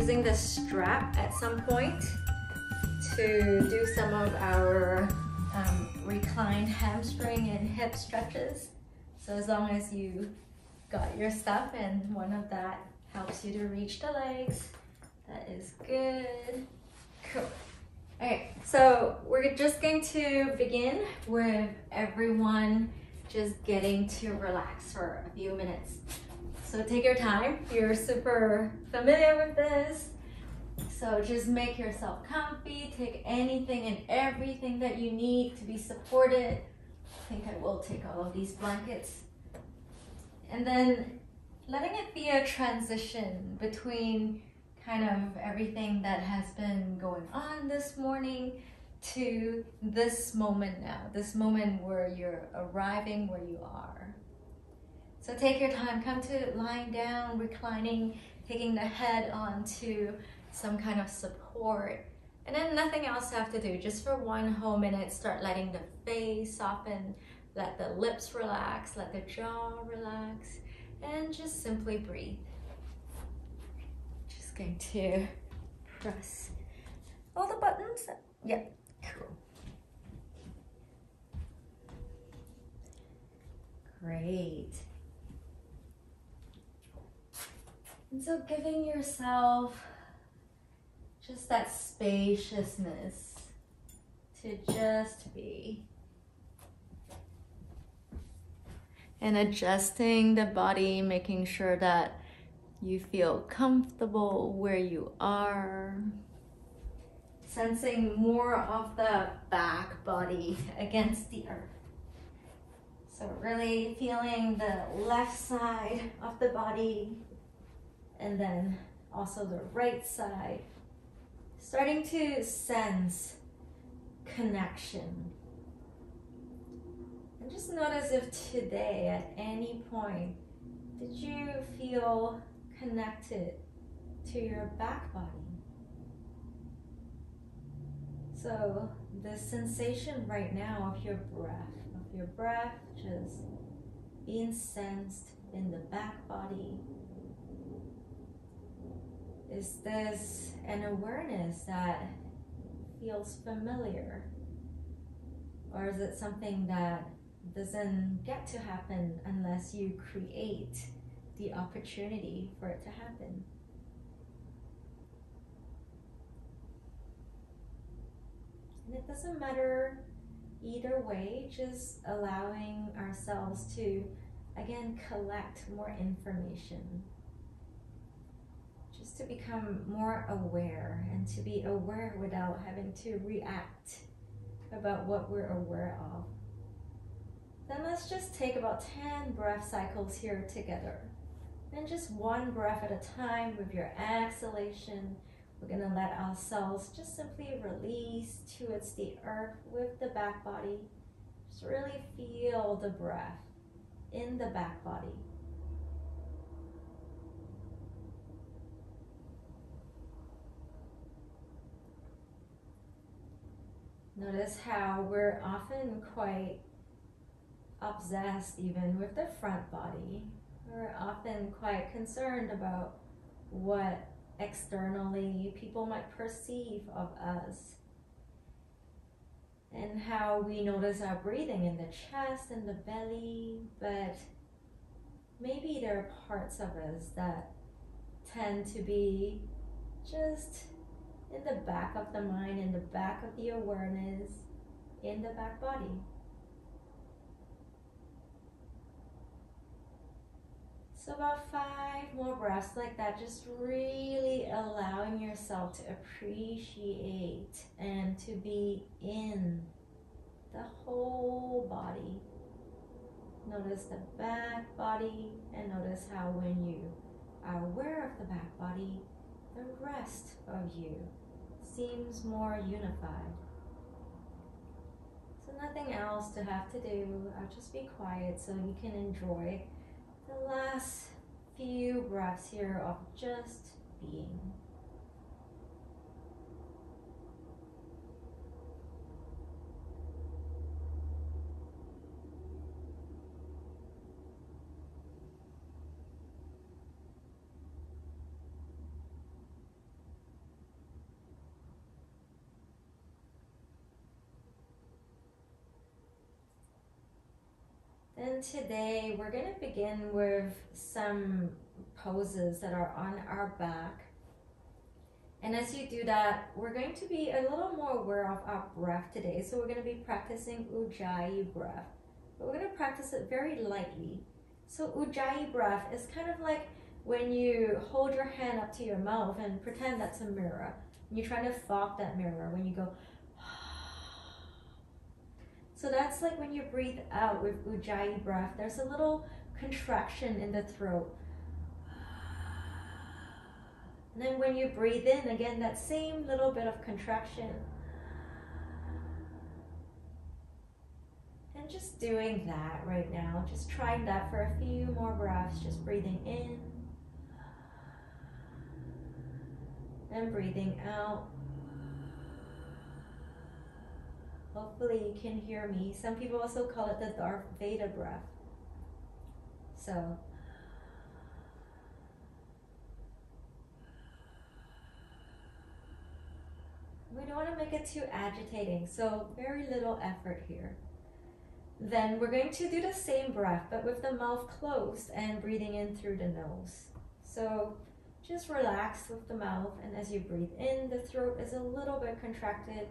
using the strap at some point to do some of our reclined hamstring and hip stretches. So as long as you got your stuff and one of that helps you to reach the legs, that is good. Cool. Okay, so we're just going to begin with everyone just getting to relax for a few minutes. So take your time. You're super familiar with this. So just make yourself comfy. Take anything and everything that you need to be supported. I think I will take all of these blankets. And then letting it be a transition between kind of everything that has been going on this morning to this moment now, this moment where you're arriving where you are. So take your time, come to lying down, reclining, taking the head onto some kind of support, and then nothing else you have to do. Just for 1 whole minute, start letting the face soften, let the lips relax, let the jaw relax, and just simply breathe. Just going to press all the buttons. Yep, cool. Great. And so giving yourself just that spaciousness to just be. And adjusting the body, making sure that you feel comfortable where you are. Sensing more of the back body against the earth. So really feeling the left side of the body and then also the right side. Starting to sense connection. And just notice if today at any point did you feel connected to your back body. So the sensation right now of your breath just being sensed in the back body. Is this an awareness that feels familiar? Or is it something that doesn't get to happen unless you create the opportunity for it to happen? And it doesn't matter either way, just allowing ourselves to, again, collect more information. Just to become more aware and to be aware without having to react about what we're aware of. Then let's just take about 10 breath cycles here together. And just 1 breath at a time with your exhalation. We're gonna let ourselves just simply release towards the earth with the back body. Just really feel the breath in the back body. Notice how we're often quite obsessed even with the front body. We're often quite concerned about what externally people might perceive of us. And how we notice our breathing in the chest and the belly, but maybe there are parts of us that tend to be just in the back of the mind, in the back of the awareness, in the back body. So about 5 more breaths like that, just really allowing yourself to appreciate and to be in the whole body. Notice the back body and notice how when you are aware of the back body, the rest of you seems more unified. So nothing else to have to do. I'll just be quiet so you can enjoy the last few breaths here of just being. And today we're going to begin with some poses that are on our back. And as you do that, we're going to be a little more aware of our breath today. So we're going to be practicing Ujjayi breath. But we're going to practice it very lightly. So Ujjayi breath is kind of like when you hold your hand up to your mouth and pretend that's a mirror. And you're trying to fog that mirror when you go. So that's like when you breathe out with Ujjayi breath, there's a little contraction in the throat. And then when you breathe in, again, that same little bit of contraction. And just doing that right now, just trying that for a few more breaths, just breathing in and breathing out. Hopefully you can hear me. Some people also call it the Darth Vader breath. So we don't want to make it too agitating, so very little effort here. Then we're going to do the same breath, but with the mouth closed and breathing in through the nose. So just relax with the mouth, and as you breathe in, the throat is a little bit contracted.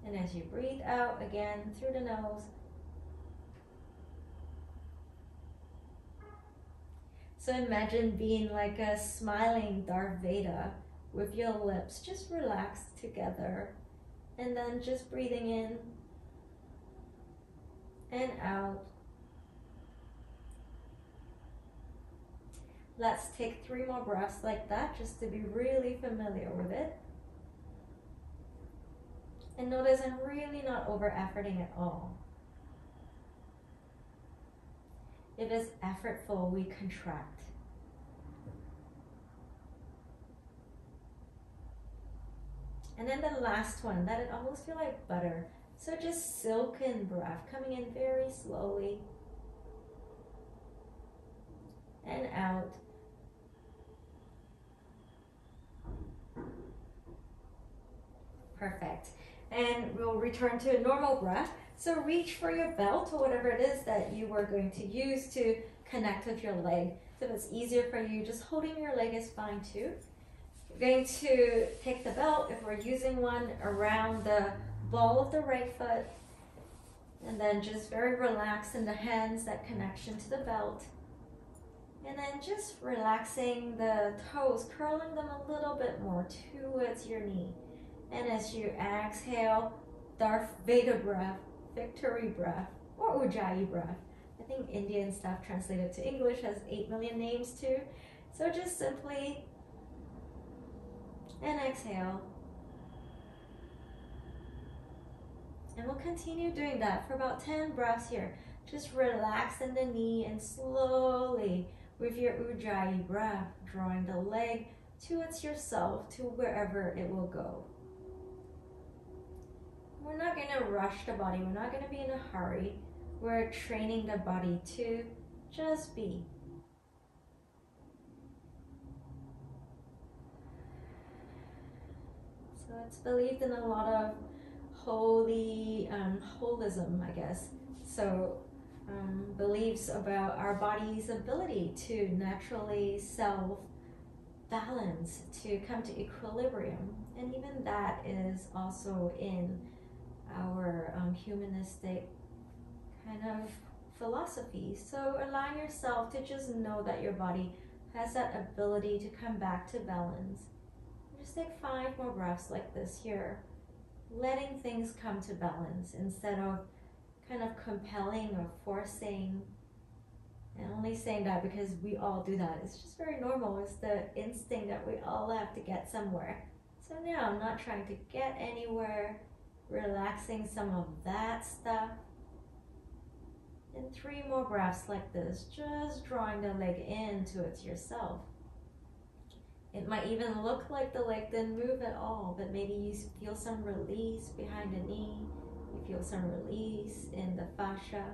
And as you breathe out, again, through the nose. So imagine being like a smiling Darth Vader with your lips just relaxed together. And then just breathing in and out. Let's take 3 more breaths like that just to be really familiar with it. And notice I'm really not over-efforting at all. If it's effortful, we contract. And then the last one, that it almost feels like butter. So just silken breath, coming in very slowly. And out. Perfect. And we'll return to a normal breath. So reach for your belt or whatever it is that you were going to use to connect with your leg. So if it's easier for you, just holding your leg is fine too. We're going to take the belt, if we're using one, around the ball of the right foot. And then just very relaxed in the hands, that connection to the belt. And then just relaxing the toes, curling them a little bit more towards your knee. And as you exhale, Darth Vader breath, victory breath, or Ujjayi breath. I think Indian stuff translated to English has 8 million names too. So just simply, and exhale. And we'll continue doing that for about 10 breaths here. Just relax in the knee and slowly, with your Ujjayi breath, drawing the leg towards yourself to wherever it will go. We're not going to rush the body. We're not going to be in a hurry. We're training the body to just be. So it's believed in a lot of holism, I guess. So beliefs about our body's ability to naturally self-balance, to come to equilibrium. And even that is also in our humanistic kind of philosophy. So allow yourself to just know that your body has that ability to come back to balance. Just take 5 more breaths like this here, letting things come to balance instead of kind of compelling or forcing. And only saying that because we all do that. It's just very normal. It's the instinct that we all have to get somewhere. So now I'm not trying to get anywhere, relaxing some of that stuff. And 3 more breaths like this, just drawing the leg in towards yourself. It might even look like the leg didn't move at all, but maybe you feel some release behind the knee. You feel some release in the fascia.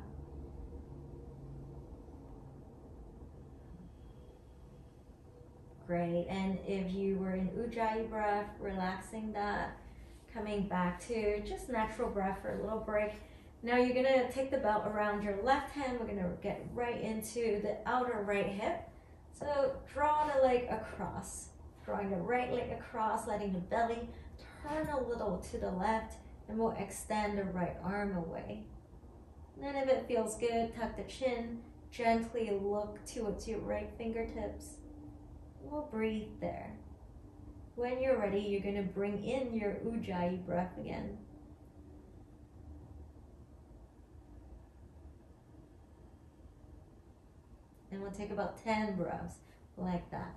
Great. And if you were in Ujjayi breath, relaxing that, coming back to just natural breath for a little break. Now you're gonna take the belt around your left hand. We're gonna get right into the outer right hip. So draw the leg across, drawing the right leg across, letting the belly turn a little to the left, and we'll extend the right arm away. And then if it feels good, tuck the chin, gently look towards your right fingertips. We'll breathe there. When you're ready, you're gonna bring in your Ujjayi breath again. And we'll take about 10 breaths like that.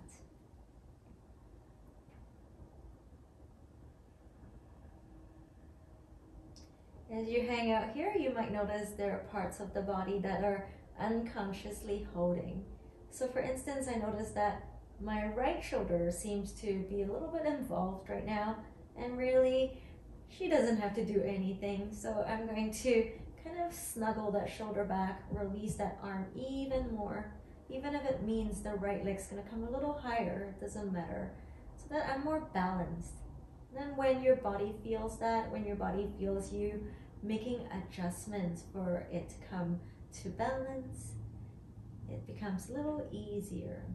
As you hang out here, you might notice there are parts of the body that are unconsciously holding. So for instance, I noticed that my right shoulder seems to be a little bit involved right now, and really, she doesn't have to do anything. So I'm going to kind of snuggle that shoulder back, release that arm even more. Even if it means the right leg's gonna come a little higher, it doesn't matter, so that I'm more balanced. And then when your body feels that, when your body feels you making adjustments for it to come to balance, it becomes a little easier.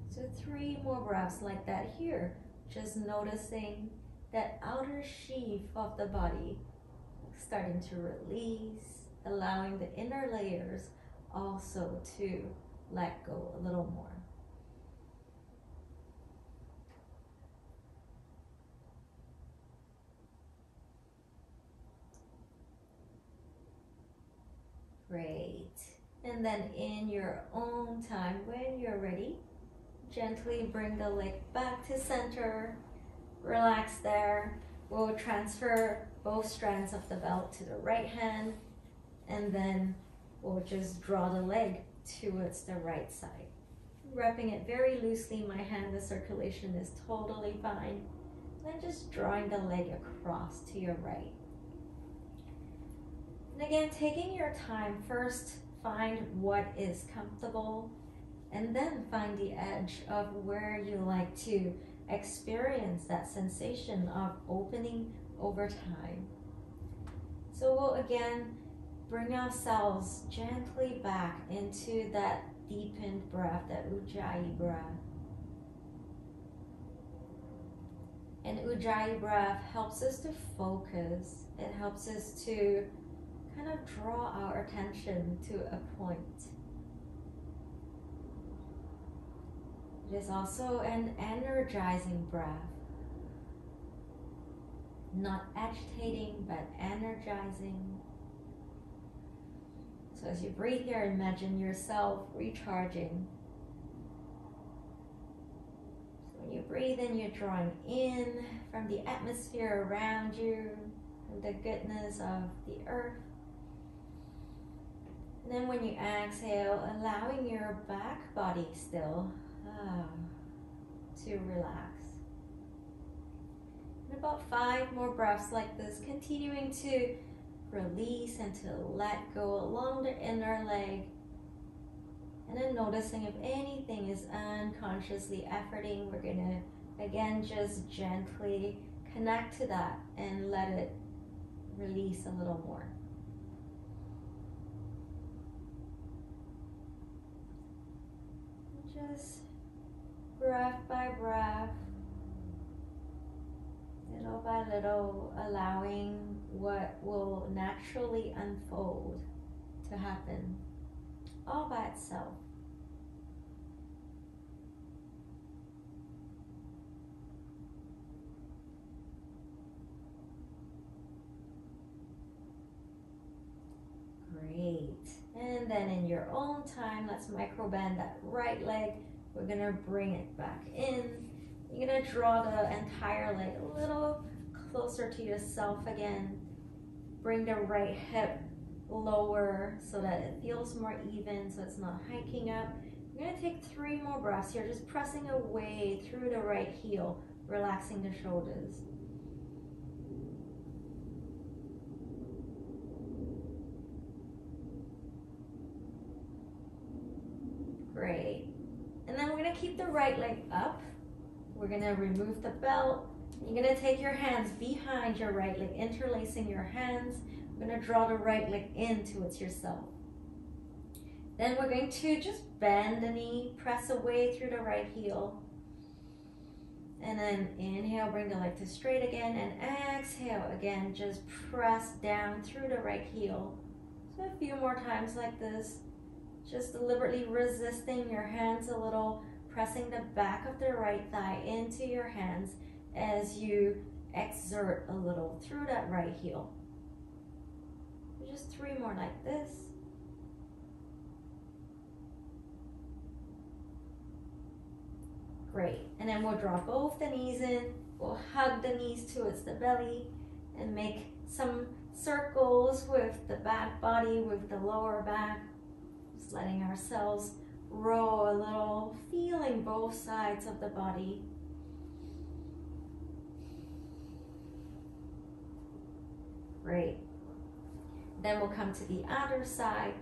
So 3 more breaths like that here, just noticing that outer sheath of the body starting to release, allowing the inner layers also to let go a little more. Great. And then in your own time, when you're ready, gently bring the leg back to center. Relax there. We'll transfer both strands of the belt to the right hand, and then we'll just draw the leg towards the right side. Wrapping it very loosely, my hand, the circulation is totally fine. Then just drawing the leg across to your right. And again, taking your time, first find what is comfortable, and then find the edge of where you like to experience that sensation of opening over time. So we'll again bring ourselves gently back into that deepened breath, that Ujjayi breath. And Ujjayi breath helps us to focus. It helps us to kind of draw our attention to a point. It is also an energizing breath. Not agitating, but energizing. So as you breathe here, imagine yourself recharging. So when you breathe in, you're drawing in from the atmosphere around you, from the goodness of the earth. And then when you exhale, allowing your back body still to relax. And about 5 more breaths like this, continuing to release and to let go along the inner leg. And then noticing if anything is unconsciously efforting, we're gonna again just gently connect to that and let it release a little more. Just breath by breath, little by little, allowing what will naturally unfold to happen all by itself. Great. And then in your own time, let's microbend that right leg. We're gonna bring it back in. You're gonna draw the entire leg a little closer to yourself again. Bring the right hip lower so that it feels more even, so it's not hiking up. You're gonna take 3 more breaths here, just pressing away through the right heel, relaxing the shoulders. Great. And then we're gonna keep the right leg up. We're gonna remove the belt. You're gonna take your hands behind your right leg, interlacing your hands. We're We're going to draw the right leg in towards yourself. Then we're going to just bend the knee, press away through the right heel. And then inhale, bring the leg to straight again, and exhale again, just press down through the right heel. So a few more times like this, just deliberately resisting your hands a little, pressing the back of the right thigh into your hands as you exert a little through that right heel. Just 3 more like this. Great, and then we'll draw both the knees in, we'll hug the knees towards the belly and make some circles with the back body, with the lower back, just letting ourselves roll a little, feeling both sides of the body. Great. Then we'll come to the other side,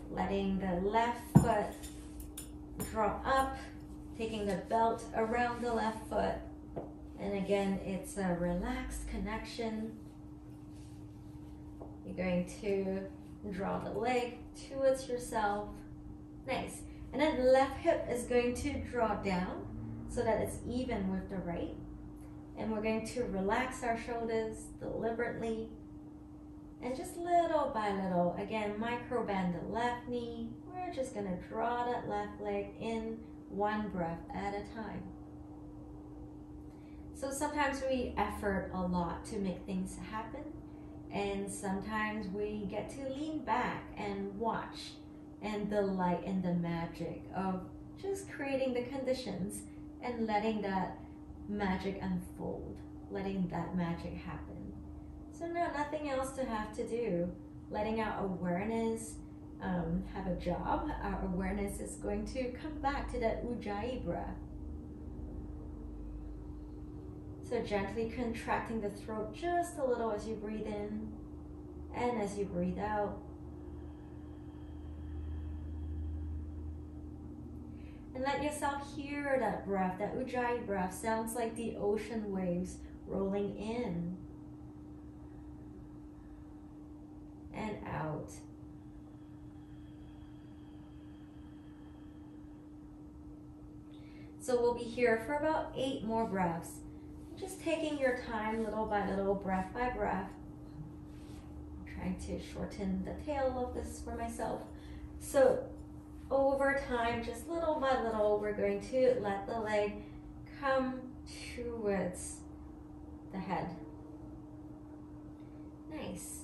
letting the left foot draw up, taking the belt around the left foot. And again, it's a relaxed connection. You're going to draw the leg towards yourself. Nice. And then the left hip is going to draw down so that it's even with the right. And we're going to relax our shoulders deliberately. And just little by little, again, micro bend the left knee. We're just going to draw that left leg in, one breath at a time. So sometimes we effort a lot to make things happen, and sometimes we get to lean back and watch and delight in the magic of just creating the conditions and letting that magic unfold, letting that magic happen. So now nothing else to have to do, letting our awareness have a job. Our awareness is going to come back to that ujjayi breath. So gently contracting the throat just a little as you breathe in and as you breathe out. And let yourself hear that breath, that ujjayi breath. Sounds like the ocean waves rolling in and out. So we'll be here for about 8 more breaths. Just taking your time little by little, breath by breath. I'm trying to shorten the tail of this for myself. So over time, just little by little, we're going to let the leg come towards the head. Nice.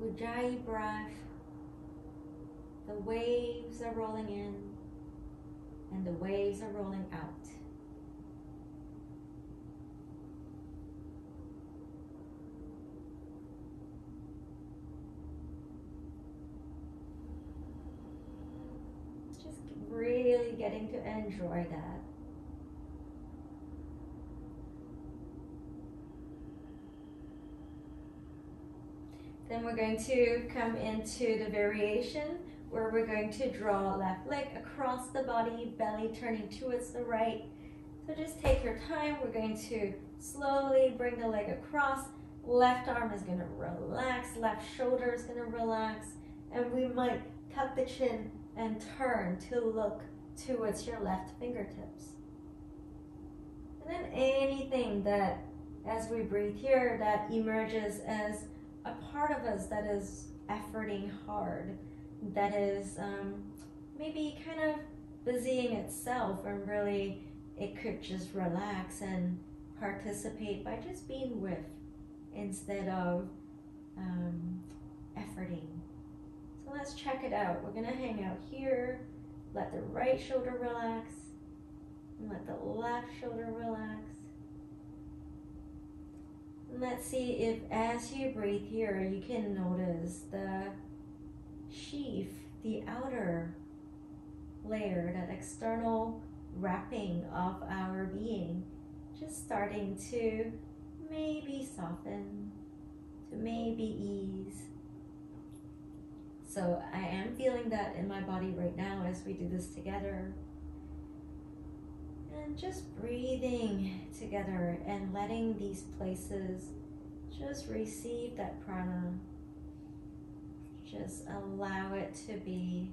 Ujjayi breath. The waves are rolling in and the waves are rolling out. Just really getting to enjoy that. Then we're going to come into the variation where we're going to draw left leg across the body, belly turning towards the right. So just take your time. We're going to slowly bring the leg across. Left arm is going to relax, left shoulder is going to relax, and we might tuck the chin and turn to look towards your left fingertips. And then anything that, as we breathe here, that emerges as a part of us that is efforting hard, that is maybe kind of busying itself, and really it could just relax and participate by just being with instead of efforting. So let's check it out. We're gonna hang out here, let the right shoulder relax, and let the left shoulder relax. And let's see if as you breathe here, you can notice the sheath, the outer layer, that external wrapping of our being, just starting to maybe soften, to maybe ease. So I am feeling that in my body right now as we do this together. And just breathing together and letting these places Just receive that prana. Just allow it to be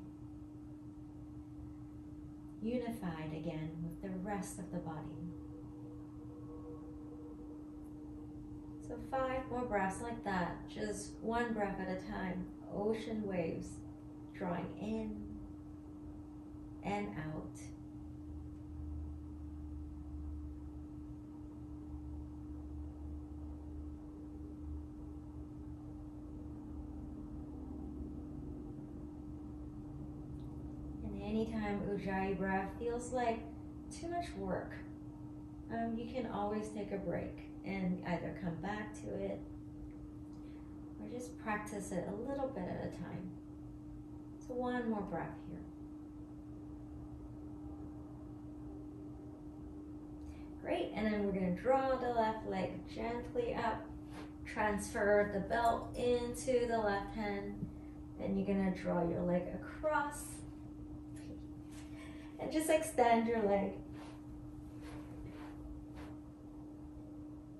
unified again with the rest of the body. So 5 more breaths like that, just one breath at a time. Ocean waves, drawing in and out. And anytime Ujjayi breath feels like too much work, you can always take a break and either come back to it or just practice it a little bit at a time. So one more breath here. Great, and then we're going to draw the left leg gently up, transfer the belt into the left hand, and you're going to draw your leg across and just extend your leg.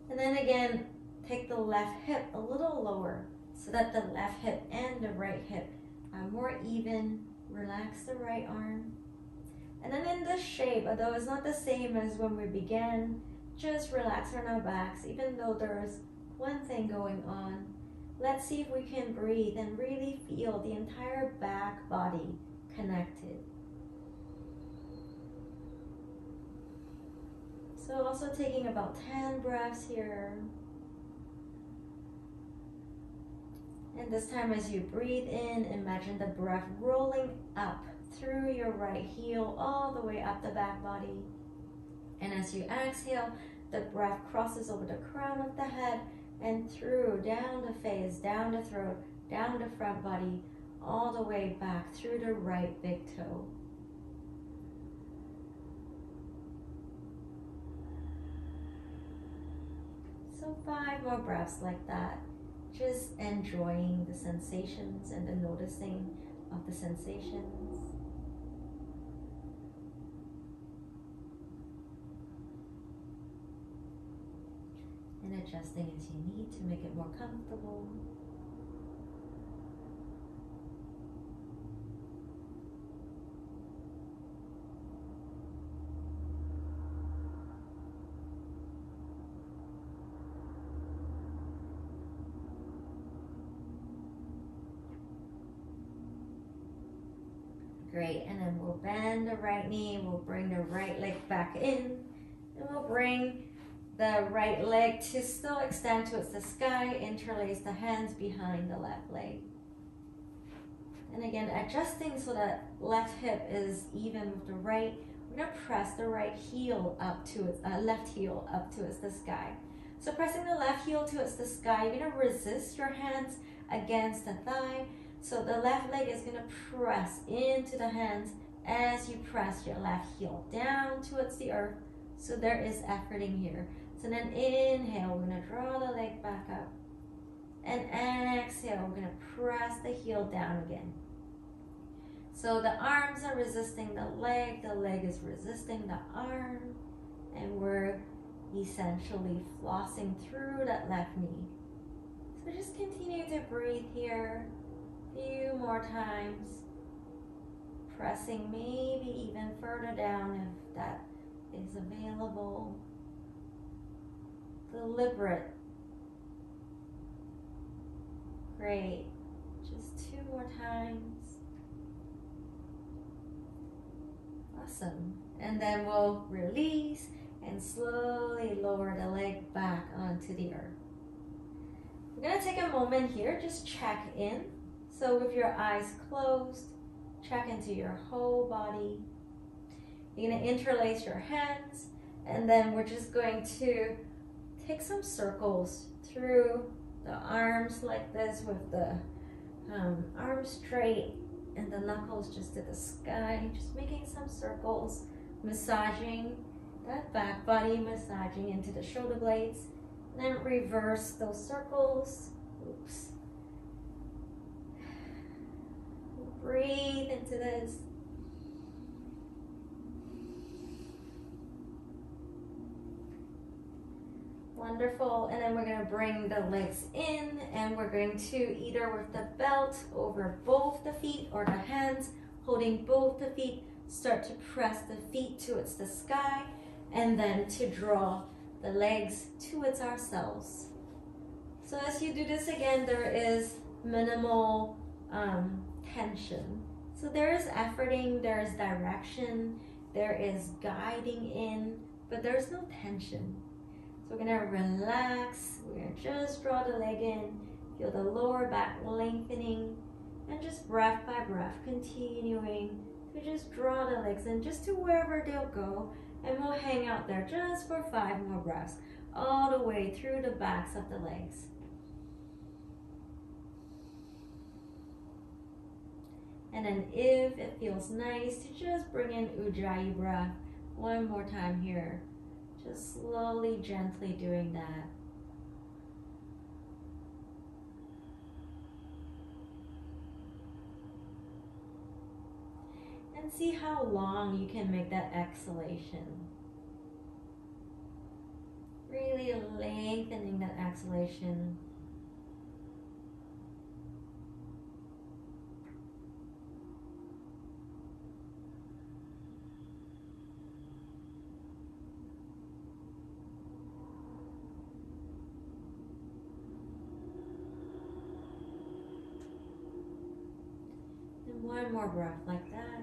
And then again, take the left hip a little lower so that the left hip and the right hip are more even. Relax the right arm. And then in this shape, although it's not the same as when we began, just relax on our backs, even though there's one thing going on. Let's see if we can breathe and really feel the entire back body connected. So also taking about 10 breaths here. And this time as you breathe in, imagine the breath rolling up through your right heel all the way up the back body. And as you exhale, the breath crosses over the crown of the head and through, down the face, down the throat, down the front body, all the way back through the right big toe. So 5 more breaths like that, just enjoying the sensations and the noticing of the sensations. And adjusting as you need to make it more comfortable. Great, and then we'll bend the right knee, we'll bring the right leg back in, and we'll bring the right leg to still extend towards the sky, interlace the hands behind the left leg. And again, adjusting so that left hip is even with the right. We're gonna press the right heel up to its, left heel up towards the sky. So pressing the left heel towards the sky, you're gonna resist your hands against the thigh. So the left leg is gonna press into the hands as you press your left heel down towards the earth. So there is efforting here. So then inhale, we're gonna draw the leg back up. And exhale, we're gonna press the heel down again. So the arms are resisting the leg is resisting the arm, and we're essentially flossing through that left knee. So just continue to breathe here. Few more times, pressing maybe even further down if that is available. Deliberate. Great. Just 2 more times. Awesome. And then we'll release and slowly lower the leg back onto the earth. We're going to take a moment here, just check in. So with your eyes closed, check into your whole body. You're going to interlace your hands, and then we're just going to take some circles through the arms like this with the arms straight and the knuckles just to the sky, just making some circles, massaging that back body, massaging into the shoulder blades, and then reverse those circles. Oops. Breathe into this. Wonderful. And then we're going to bring the legs in, and we're going to either with the belt over both the feet or the hands holding both the feet, start to press the feet towards the sky, and then to draw the legs towards ourselves. So as you do this again, there is minimal tension. So there is efforting, there is direction, there is guiding in, but there's no tension. So we're gonna relax, we're gonna just draw the leg in, feel the lower back lengthening, and just breath by breath, continuing to just draw the legs in just to wherever they'll go, and we'll hang out there just for 5 more breaths, all the way through the backs of the legs. And then if it feels nice to just bring in Ujjayi breath one more time here. Just slowly, gently doing that. And see how long you can make that exhalation. Really lengthening that exhalation. One more breath like that.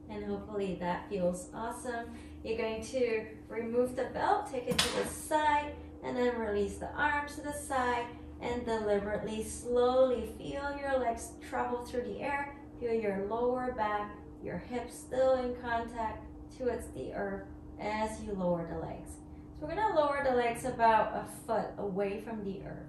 And hopefully that feels awesome. You're going to remove the belt, take it to the side, and then release the arms to the side, and deliberately, slowly feel your legs travel through the air. Feel your lower back, your hips still in contact towards the earth as you lower the legs. So we're going to lower the legs about a foot away from the earth.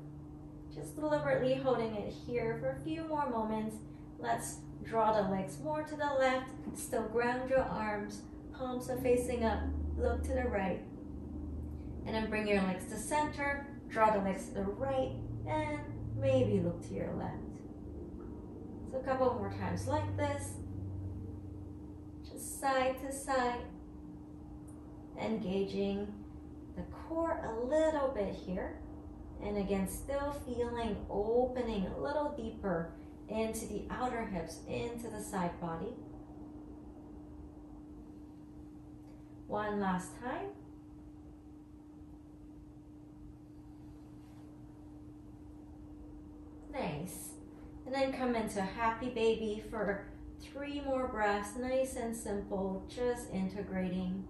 Just deliberately holding it here for a few more moments. Let's draw the legs more to the left. Still ground your arms. Palms are facing up. Look to the right. And then bring your legs to center. Draw the legs to the right. And maybe look to your left. So a couple more times like this. Just side to side. Engaging the core a little bit here, and again still feeling opening a little deeper into the outer hips, into the side body. One last time. Nice. And then come into happy baby for 3 more breaths, nice and simple, just integrating.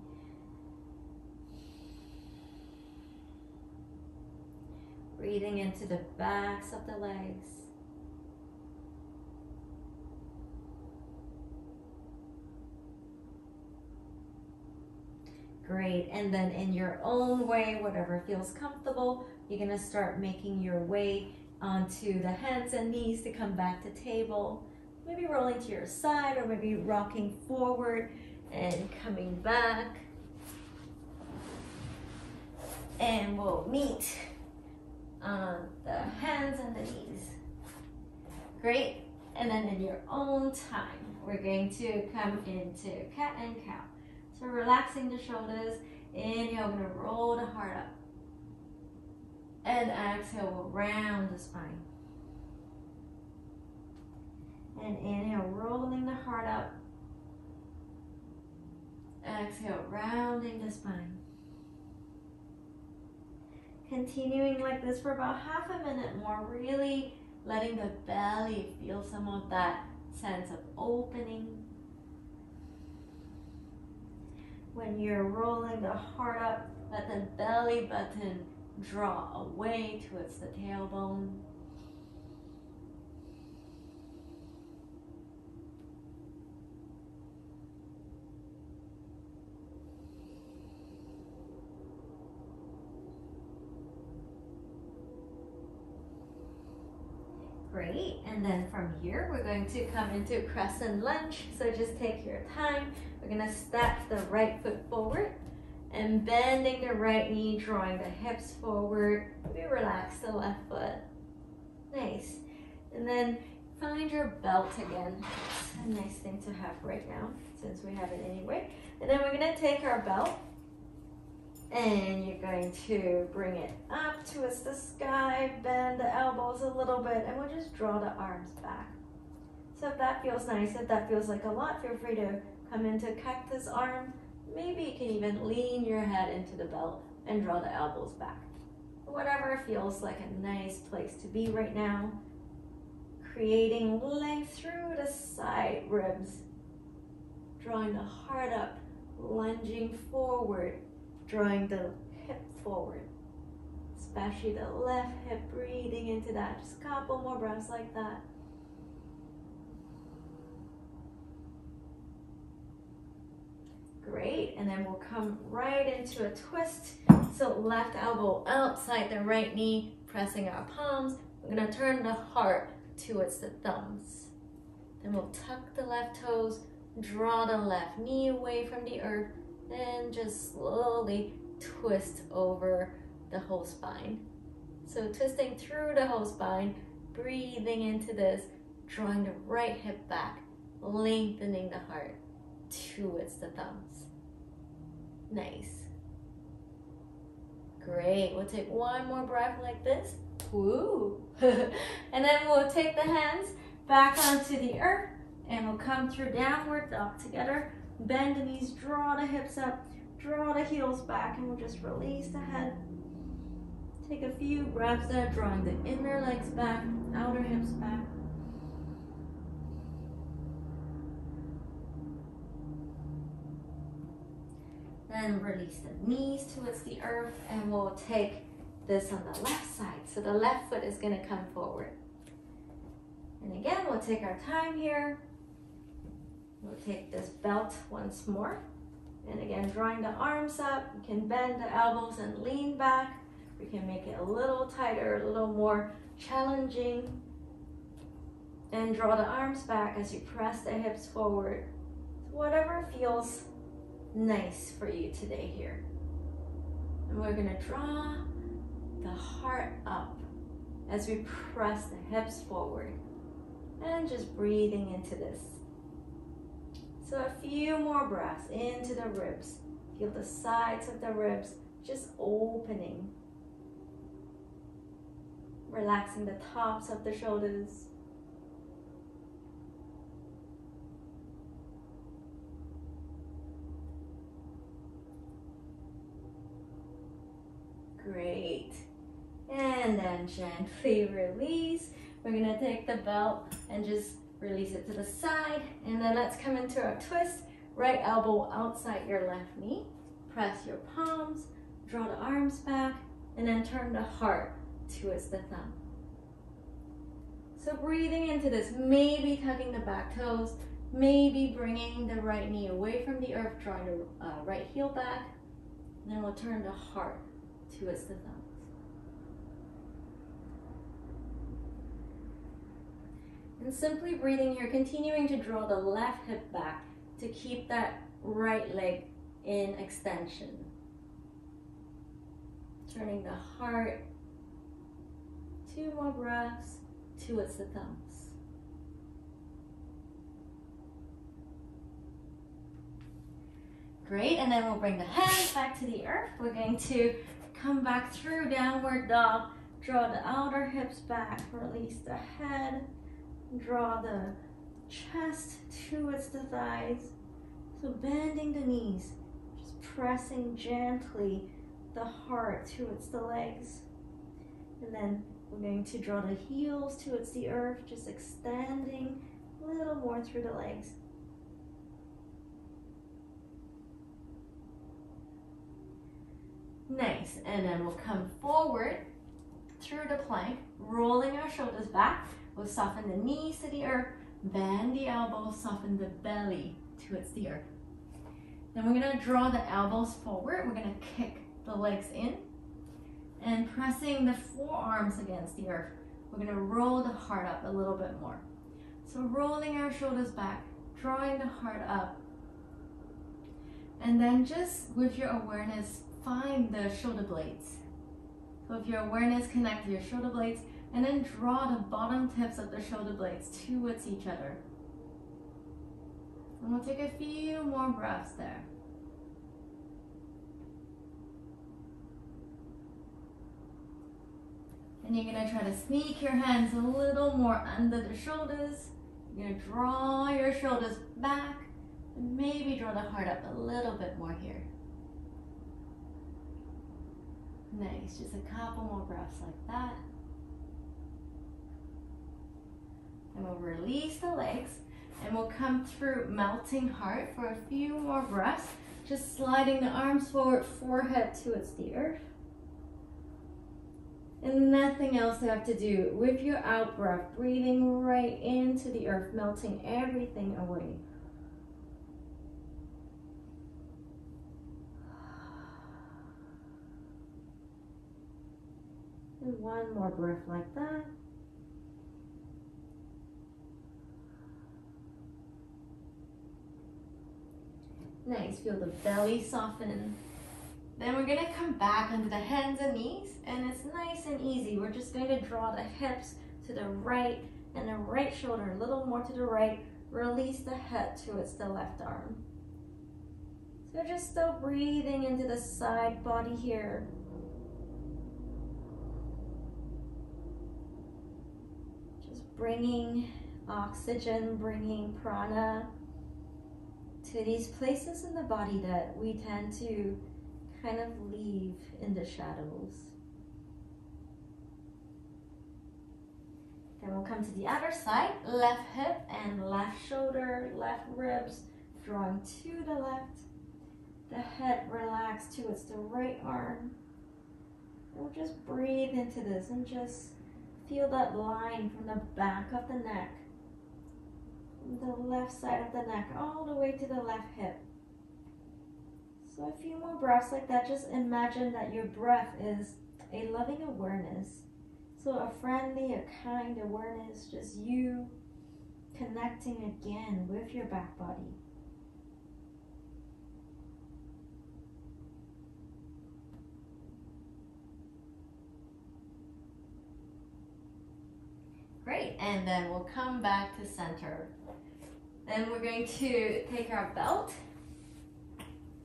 Breathing into the backs of the legs. Great, and then in your own way, whatever feels comfortable, you're gonna start making your way onto the hands and knees to come back to table. Maybe rolling to your side, or maybe rocking forward and coming back. And we'll meet on the hands and the knees. Great. And then in your own time, we're going to come into cat and cow. So relaxing the shoulders. Inhale, we're going to roll the heart up. And exhale, we'll round the spine. And inhale, rolling the heart up. Exhale, rounding the spine. Continuing like this for about half a minute more, really letting the belly feel some of that sense of opening. When you're rolling the heart up, let the belly button draw away towards the tailbone. Great, and then from here, we're going to come into crescent lunge. So just take your time. We're gonna step the right foot forward and bending the right knee, drawing the hips forward. Maybe relax the left foot. Nice. And then find your belt again. a nice thing to have right now, since we have it anyway. And then we're gonna take our belt and you're going to bring it up towards the sky, bend the elbows a little bit, and we'll just draw the arms back. So if that feels nice, if that feels like a lot, feel free to come into cactus arm. Maybe you can even lean your head into the belt and draw the elbows back. Whatever feels like a nice place to be right now. Creating length through the side ribs. Drawing the heart up, lunging forward, drawing the hip forward. Especially the left hip, breathing into that. Just a couple more breaths like that. Great, and then we'll come right into a twist. So left elbow outside the right knee, pressing our palms. We're gonna turn the heart towards the thumbs. Then we'll tuck the left toes, draw the left knee away from the earth, and just slowly twist over the whole spine. So twisting through the whole spine, breathing into this, drawing the right hip back, lengthening the heart towards the thumbs. Nice. Great, we'll take one more breath like this. Woo! And then we'll take the hands back onto the earth and we'll come through downward dog together. Bend the knees, draw the hips up, draw the heels back, and we'll just release the head. Take a few breaths there, drawing the inner legs back, outer hips back. Then release the knees towards the earth, and we'll take this on the left side. So the left foot is going to come forward. And again, we'll take our time here. We'll take this belt once more. And again, drawing the arms up. You can bend the elbows and lean back. We can make it a little tighter, a little more challenging. And draw the arms back as you press the hips forward. So whatever feels nice for you today here. And we're going to draw the heart up as we press the hips forward. And just breathing into this. So a few more breaths into the ribs. Feel the sides of the ribs just opening. Relaxing the tops of the shoulders. Great. And then gently release. We're gonna take the belt and just release it to the side. And then let's come into our twist. Right elbow outside your left knee. Press your palms, draw the arms back, and then turn the heart towards the thumb. So breathing into this, maybe tucking the back toes, maybe bringing the right knee away from the earth, drawing the right heel back. And then we'll turn the heart towards the thumbs. And simply breathing here, continuing to draw the left hip back to keep that right leg in extension. Turning the heart, 2 more breaths towards the thumbs. Great, and then we'll bring the hands back to the earth. We're going to come back through downward dog, draw the outer hips back, release the head, draw the chest towards the thighs. So bending the knees, just pressing gently the heart towards the legs. And then we're going to draw the heels towards the earth, just extending a little more through the legs. Nice, and then we'll come forward through the plank, rolling our shoulders back. We'll soften the knees to the earth, bend the elbows, soften the belly towards the earth. Then we're gonna draw the elbows forward. We're gonna kick the legs in and pressing the forearms against the earth. We're gonna roll the heart up a little bit more. So rolling our shoulders back, drawing the heart up. And then just with your awareness, find the shoulder blades. So if your awareness connect to your shoulder blades, and then draw the bottom tips of the shoulder blades towards each other. And we'll take a few more breaths there. And you're gonna try to sneak your hands a little more under the shoulders. You're gonna draw your shoulders back and maybe draw the heart up a little bit more here. Nice, just a couple more breaths like that. And we'll release the legs and we'll come through melting heart for a few more breaths. Just sliding the arms forward, forehead towards the earth. And nothing else you have to do with your out breath, breathing right into the earth, melting everything away. And one more breath like that. Nice, feel the belly soften. Then we're gonna come back onto the hands and knees, and it's nice and easy. We're just going to draw the hips to the right and the right shoulder a little more to the right. Release the head towards the left arm. So just still breathing into the side body here. Just bringing oxygen, bringing prana to these places in the body that we tend to kind of leave in the shadows. Then we'll come to the other side, left hip and left shoulder, left ribs, drawing to the left. The head relaxed towards the right arm. And we'll just breathe into this and just feel that line from the back of the neck, from the left side of the neck, all the way to the left hip. So a few more breaths like that. Just imagine that your breath is a loving awareness. So a friendly, a kind awareness, just you connecting again with your back body. Great, and then we'll come back to center. Then we're going to take our belt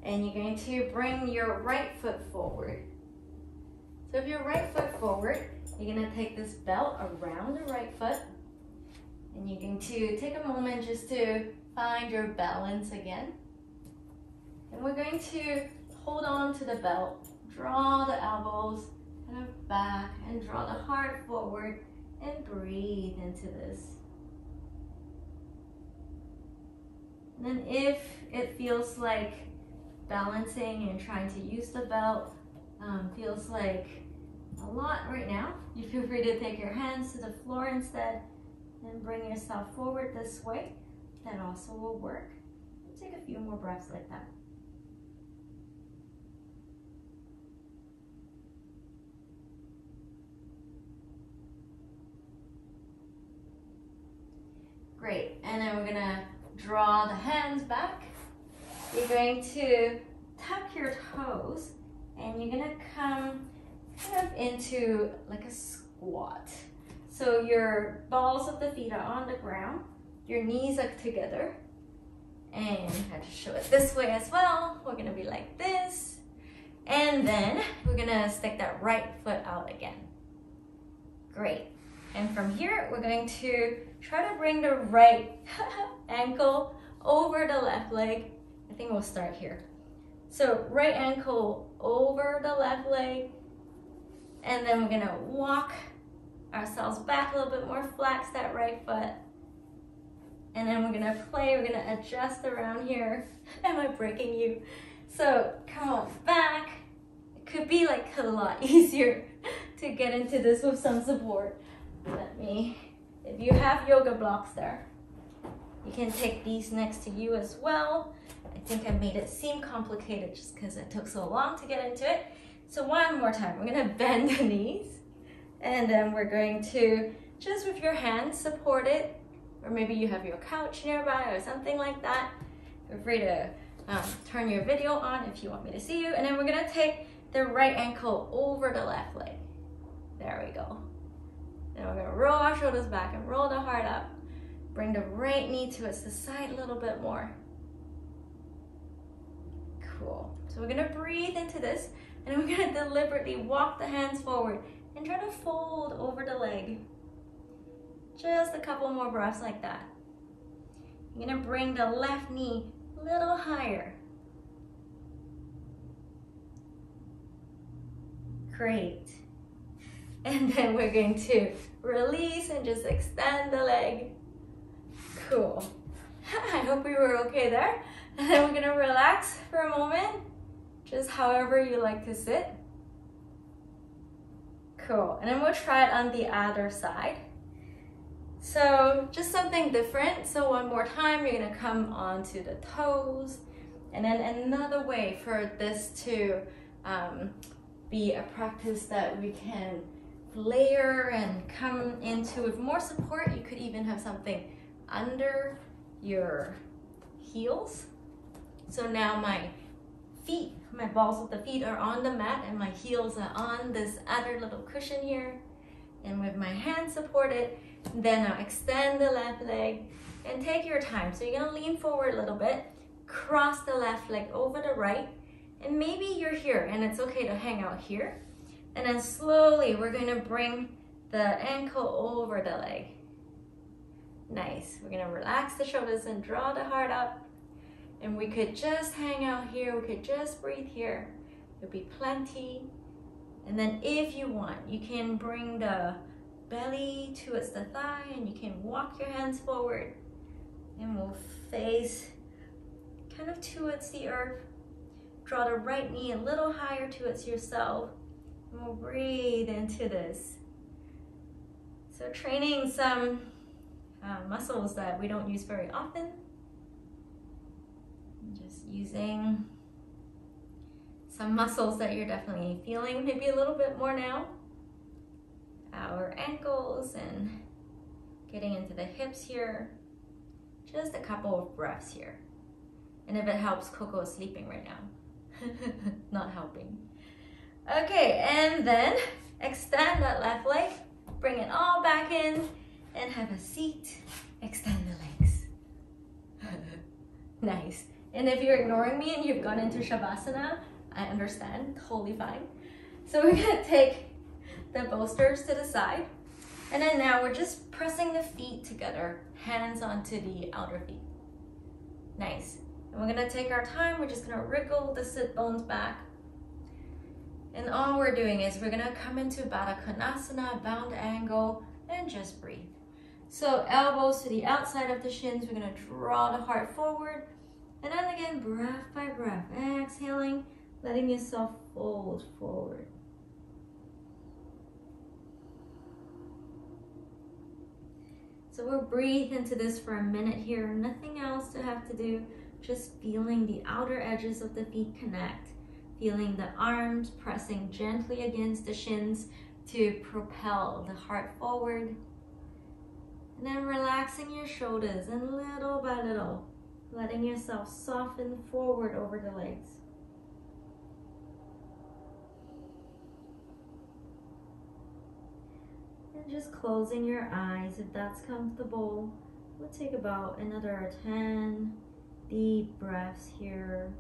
and you're going to bring your right foot forward. So if your right foot forward, you're going to take this belt around the right foot and you're going to take a moment just to find your balance again. And we're going to hold on to the belt, draw the elbows kind of back and draw the heart forward and breathe into this. And then if it feels like balancing and trying to use the belt feels like a lot right now, you feel free to take your hands to the floor instead and bring yourself forward this way. That also will work. Take a few more breaths like that. Great, and then we're gonna draw the hands back. You're going to tuck your toes and you're gonna come kind of into like a squat. So your balls of the feet are on the ground, your knees are together, and I have to show it this way as well. We're gonna be like this, and then we're gonna stick that right foot out again. Great, and from here we're going to try to bring the right ankle over the left leg. I think we'll start here. So right ankle over the left leg, and then we're gonna walk ourselves back a little bit more, flex that right foot, and then we're gonna play, we're gonna adjust around here. Am I breaking you? So come on back. It could be like a lot easier to get into this with some support. If you have yoga blocks there, you can take these next to you as well. I think I made it seem complicated just because it took so long to get into it. So one more time, we're gonna bend the knees, and then we're going to, just with your hands, support it, or maybe you have your couch nearby or something like that. Feel free to turn your video on if you want me to see you. And then we're gonna take the right ankle over the left leg. There we go. Then we're gonna roll our shoulders back and roll the heart up. Bring the right knee towards the side a little bit more. Cool. So we're gonna breathe into this, and we're gonna deliberately walk the hands forward and try to fold over the leg. Just a couple more breaths like that. You're gonna bring the left knee a little higher. Great. And then we're going to release and just extend the leg. Cool. I hope we were okay there. And then we're gonna relax for a moment, just however you like to sit. Cool. And then we'll try it on the other side. So just something different. So one more time, you're gonna come onto the toes. And then another way for this to be a practice that we can layer and come into with more support. You could even have something under your heels. So now my feet, my balls of the feet are on the mat and my heels are on this other little cushion here. And with my hands supported, then I'll extend the left leg and take your time. So you're gonna lean forward a little bit, cross the left leg over the right, and maybe you're here and it's okay to hang out here. And then slowly we're gonna bring the ankle over the leg. Nice. We're gonna relax the shoulders and draw the heart up. And we could just hang out here. We could just breathe here. There'll be plenty. And then if you want, you can bring the belly towards the thigh and you can walk your hands forward. And we'll face kind of towards the earth. Draw the right knee a little higher towards yourself. And we'll breathe into this. So training some muscles that we don't use very often. Just using some muscles that you're definitely feeling maybe a little bit more now. Our ankles and getting into the hips here. Just a couple of breaths here. And if it helps, Coco is sleeping right now. Not helping. Okay, and then extend that left leg. Bring it all back in and have a seat. Extend the legs. Nice. And if you're ignoring me and you've gone into Shavasana, I understand, totally fine. So we're gonna take the bolsters to the side. And then now we're just pressing the feet together, hands onto the outer feet. Nice. And we're gonna take our time, we're just gonna wriggle the sit bones back. And all we're doing is we're gonna come into Baddha Konasana, bound angle, and just breathe. So elbows to the outside of the shins, we're gonna draw the heart forward. And then again, breath by breath, exhaling, letting yourself fold forward. So we'll breathe into this for a minute here, nothing else to have to do, just feeling the outer edges of the feet connect, feeling the arms pressing gently against the shins to propel the heart forward. And then relaxing your shoulders and little by little, letting yourself soften forward over the legs. And just closing your eyes if that's comfortable. We'll take about another 10 deep breaths here,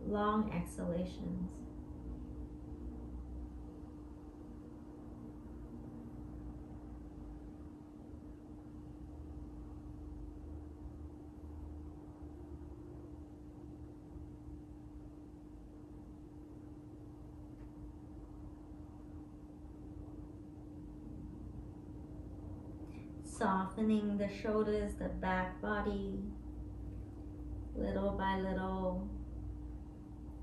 long exhalations. Softening the shoulders, the back body, little by little.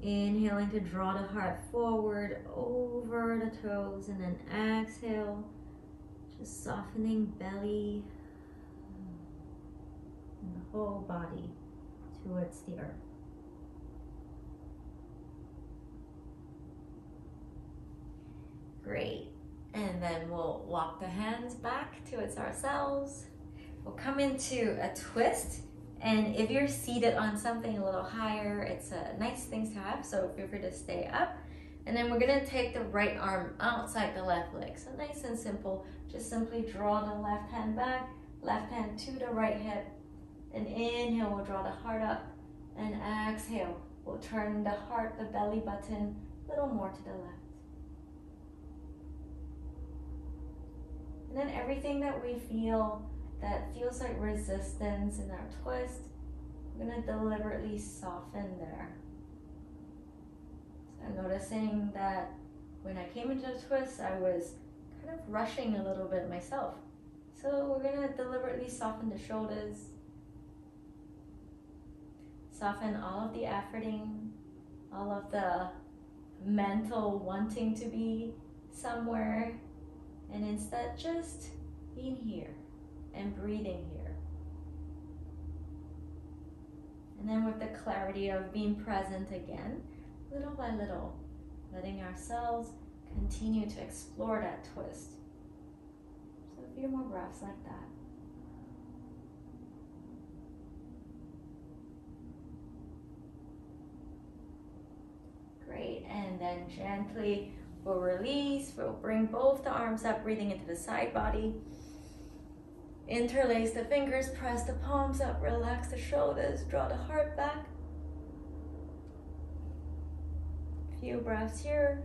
Inhaling to draw the heart forward over the toes, and then exhale, just softening belly and the whole body towards the earth. Great. And then we'll walk the hands back towards ourselves. We'll come into a twist. And if you're seated on something a little higher, it's a nice thing to have, so feel free to stay up. And then we're gonna take the right arm outside the left leg. So nice and simple, just simply draw the left hand back, left hand to the right hip. And inhale, we'll draw the heart up. And exhale, we'll we'll turn the heart, the belly button, a little more to the left. And then everything that we feel that feels like resistance in our twist, we're going to deliberately soften there. So I'm noticing that when I came into the twist, I was kind of rushing a little bit myself. So we're going to deliberately soften the shoulders, soften all of the efforting, all of the mental wanting to be somewhere, and instead just being here and breathing here. And then with the clarity of being present again, little by little, letting ourselves continue to explore that twist. So a few more breaths like that. Great, and then gently we'll release, we'll bring both the arms up, breathing into the side body. Interlace the fingers, press the palms up, relax the shoulders, draw the heart back. Few breaths here.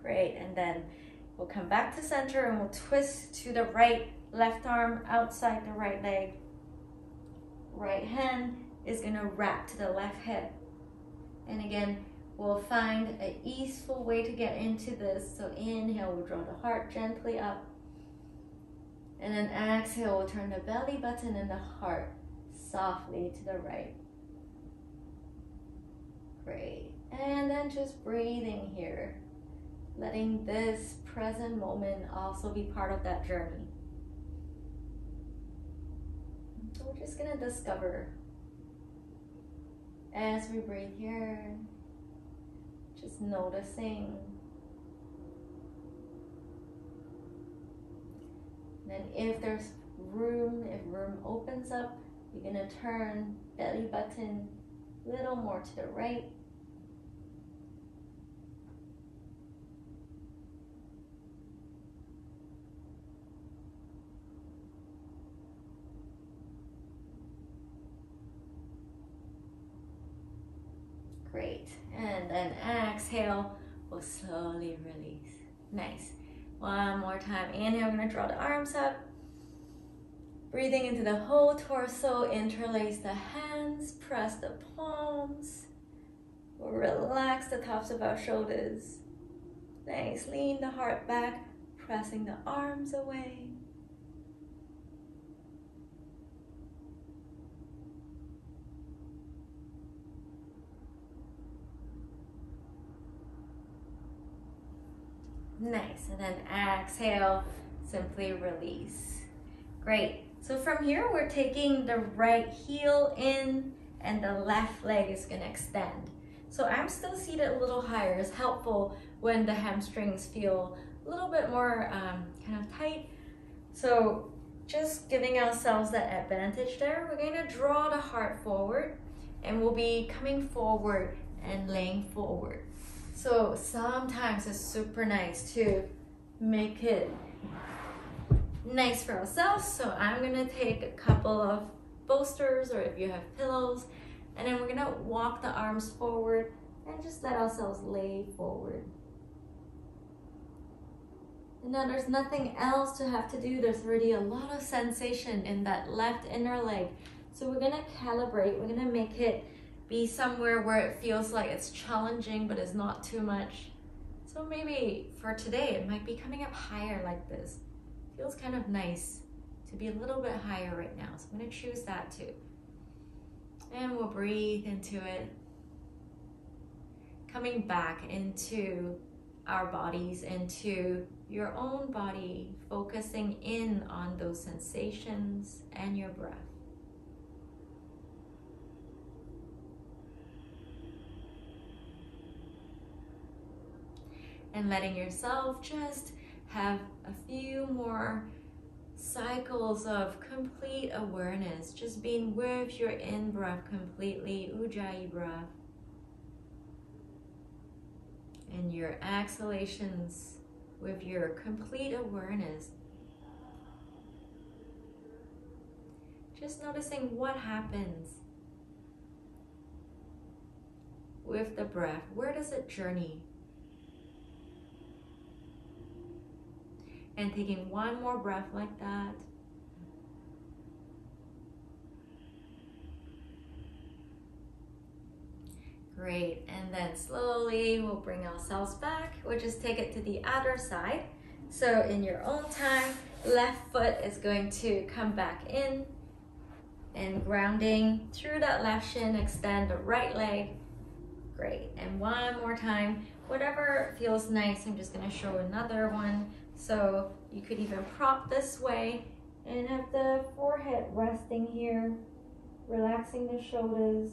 Great, and then we'll come back to center and we'll twist to the right, left arm outside the right leg. Right hand is gonna wrap to the left hip. And again, we'll find an easeful way to get into this. So inhale, we'll draw the heart gently up. And then exhale, we'll turn the belly button and the heart softly to the right. Great. And then just breathing here, letting this present moment also be part of that journey. So we're just gonna discover as we breathe here, just noticing. Then if there's room, if room opens up, you're gonna turn belly button a little more to the right. Great, and then exhale, we'll slowly release. Nice. One more time. Inhale, I'm gonna draw the arms up. Breathing into the whole torso, interlace the hands, press the palms. We'll relax the tops of our shoulders. Nice, lean the heart back, pressing the arms away. Nice, and then exhale, simply release. Great, so from here we're taking the right heel in and the left leg is gonna extend. So I'm still seated a little higher. It's helpful when the hamstrings feel a little bit more kind of tight. So just giving ourselves that advantage there. We're gonna draw the heart forward and we'll be coming forward and laying forward. So sometimes it's super nice to make it nice for ourselves. So I'm gonna take a couple of bolsters or if you have pillows, and then we're gonna walk the arms forward and just let ourselves lay forward. And now there's nothing else to have to do. There's already a lot of sensation in that left inner leg. So we're gonna calibrate, we're gonna make it be somewhere where it feels like it's challenging, but it's not too much. So maybe for today, it might be coming up higher like this. Feels kind of nice to be a little bit higher right now. So I'm gonna choose that too. And we'll breathe into it. Coming back into our bodies, into your own body, focusing in on those sensations and your breath. And letting yourself just have a few more cycles of complete awareness, just being with your in-breath completely, Ujjayi breath, and your exhalations with your complete awareness. Just noticing what happens with the breath. Where does it journey? And taking one more breath like that. Great, and then slowly we'll bring ourselves back. We'll just take it to the other side. So in your own time, left foot is going to come back in and grounding through that left shin, extend the right leg. Great, and one more time, whatever feels nice. I'm just gonna show another one. So you could even prop this way and have the forehead resting here, relaxing the shoulders.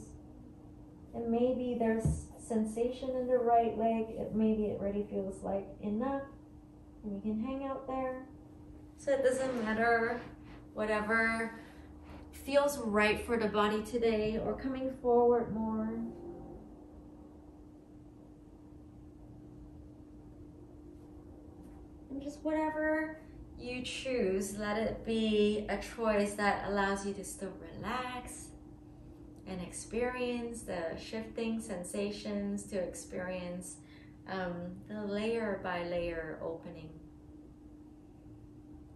And maybe there's sensation in the right leg. Maybe it already feels like enough. And you can hang out there. So it doesn't matter, whatever feels right for the body today, or coming forward more. And just whatever you choose, let it be a choice that allows you to still relax and experience the shifting sensations, to experience the layer by layer opening.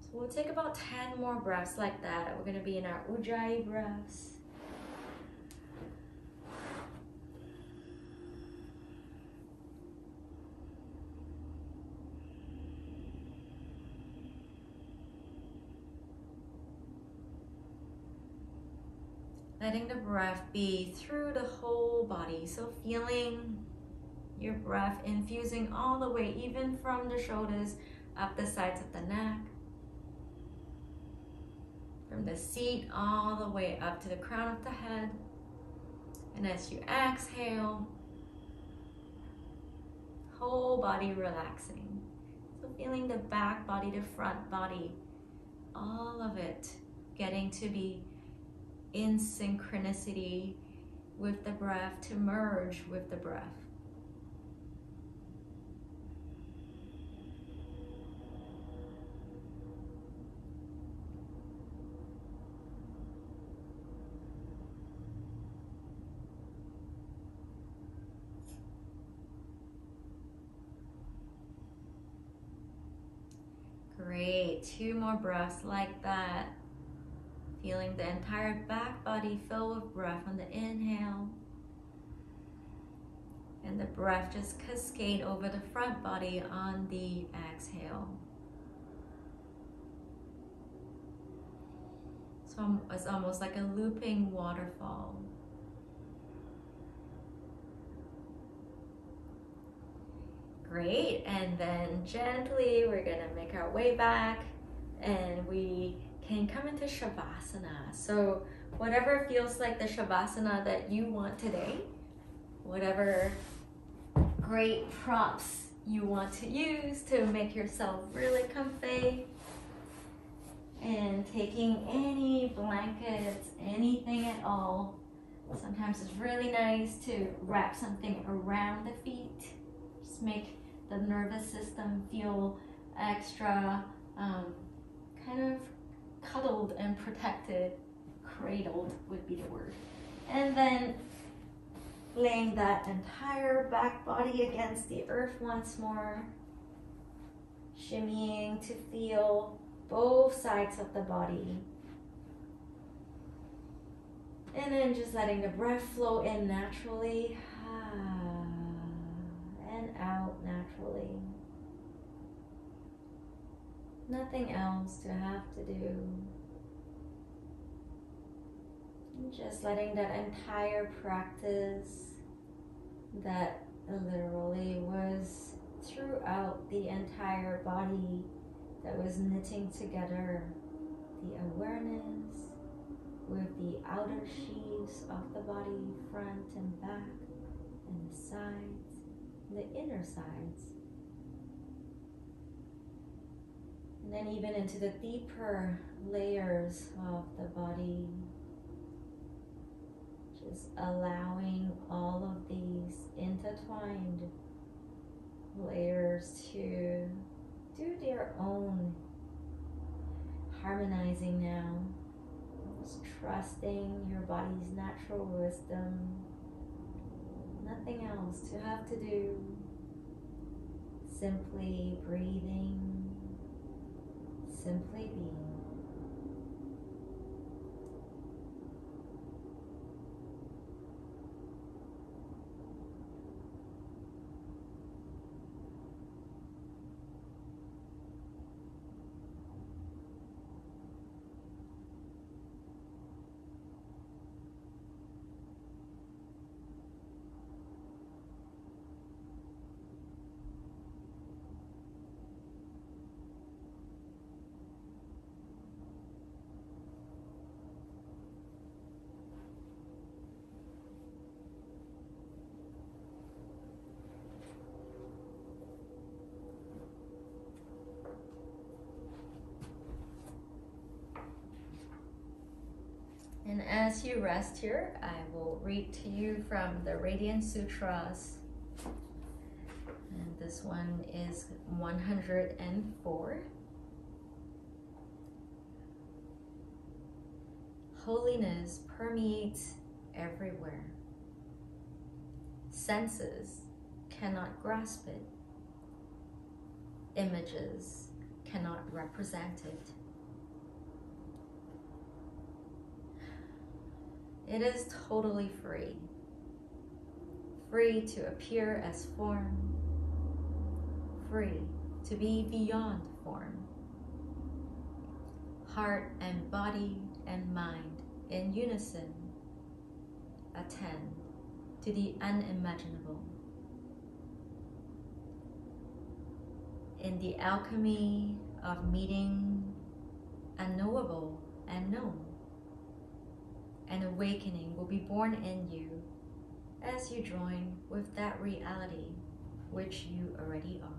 So we'll take about 10 more breaths like that. We're gonna be in our Ujjayi breaths. Letting the breath be through the whole body. So feeling your breath infusing all the way, even from the shoulders up the sides of the neck. From the seat all the way up to the crown of the head. And as you exhale, whole body relaxing. So feeling the back body, the front body, all of it getting to be in synchronicity with the breath, to merge with the breath. Great, 2 more breaths like that. Feeling the entire back body fill with breath on the inhale. And the breath just cascade over the front body on the exhale. So it's almost like a looping waterfall. Great, and then gently we're gonna make our way back, and we can come into Shavasana. So whatever feels like the Shavasana that you want today, whatever great props you want to use to make yourself really comfy, and taking any blankets, anything at all. Sometimes it's really nice to wrap something around the feet. Just make the nervous system feel extra kind of cuddled and protected. Cradled would be the word. And then laying that entire back body against the earth once more. Shimmying to feel both sides of the body. And then just letting the breath flow in naturally. And out naturally. Nothing else to have to do. And just letting that entire practice that literally was throughout the entire body, that was knitting together the awareness with the outer sheaths of the body, front and back, and the sides, and the inner sides. And then even into the deeper layers of the body, just allowing all of these intertwined layers to do their own harmonizing now. Just trusting your body's natural wisdom. Nothing else to have to do. Simply breathing, simply being. And as you rest here, I will read to you from the Radiant Sutras. And this one is 104. Holiness permeates everywhere. Senses cannot grasp it. Images cannot represent it. It is totally free. Free to appear as form. Free to be beyond form. Heart and body and mind in unison attend to the unimaginable. In the alchemy of meeting unknowable and known, an awakening will be born in you as you join with that reality which you already are.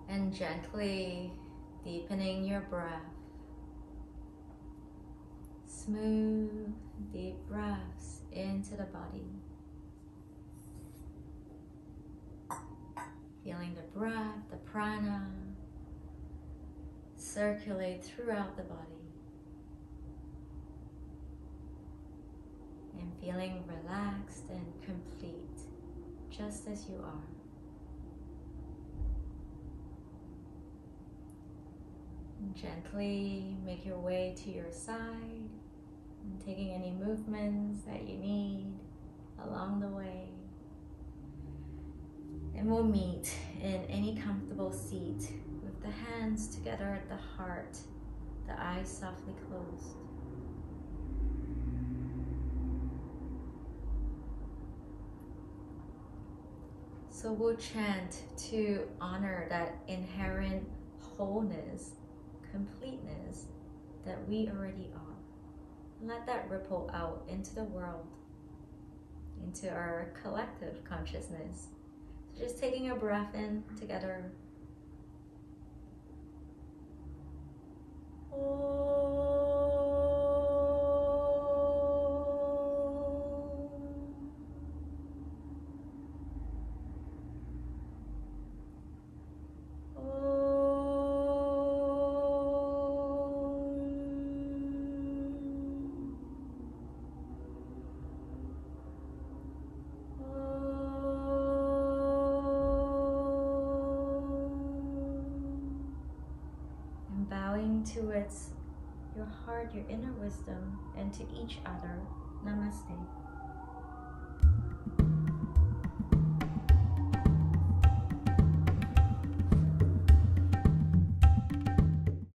And gently deepening your breath. Smooth, deep breaths into the body. Feeling the breath, the prana, circulate throughout the body. And feeling relaxed and complete, just as you are. Gently make your way to your side, and taking any movements that you need along the way. And we'll meet in any comfortable seat with the hands together at the heart, the eyes softly closed. So we'll chant to honor that inherent wholeness, completeness that we already are. And let that ripple out into the world, into our collective consciousness. So just taking a breath in together. Towards your heart, your inner wisdom, and to each other. Namaste.